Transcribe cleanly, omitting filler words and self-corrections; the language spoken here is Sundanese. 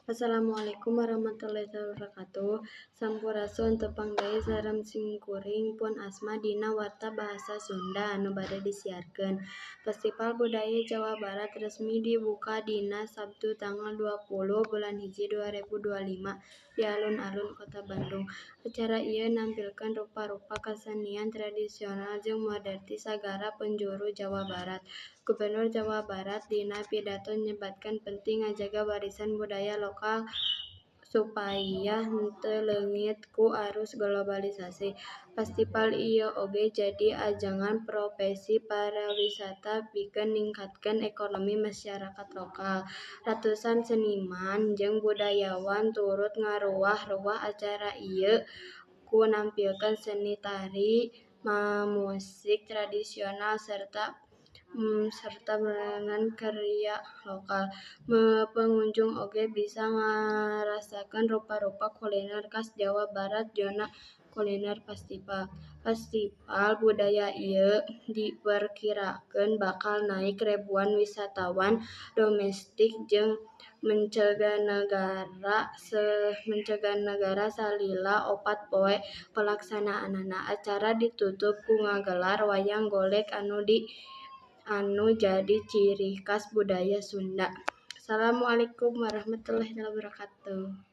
Assalamualaikum warahmatullahi wabarakatuh. Sampurasun tepang deui sareng simkuring pun asma dina warta bahasa Sunda anu bade disiarkeun. Festival Budaya Jawa Barat resmi dibuka dina Sabtu tanggal 20 bulan hiji 2025 di alun-alun Kota Bandung. Acara ieu nampilkeun rupa-rupa kasenian tradisional jeung moderni sagara penjuru Jawa Barat. Gubernur Jawa Barat dina pidato nyebatkeun penting ngajaga warisan budaya lokal supaya henteu leungit ku arus globalisasi. Festival ieu oge jadi ajangan profesi pariwisata pikeun ningkatkeun ekonomi masyarakat lokal. Ratusan seniman jeung budayawan turut ngaruah-ruah acara ieu ku nampilkeun seni tari, musik tradisional serta merangan karya lokal. Pengunjung oge bisa ngarasakeun rupa-rupa kuliner khas Jawa Barat zona kuliner festival. Festival budaya ieu diperkirakeun bakal naek ribuan wisatawan domestik jeung mancanagara salila 4 poe palaksanaanana. Acara ditutup ku ngagelar wayang golek anu jadi ciri khas budaya Sunda. Assalamualaikum warahmatullahi wabarakatuh.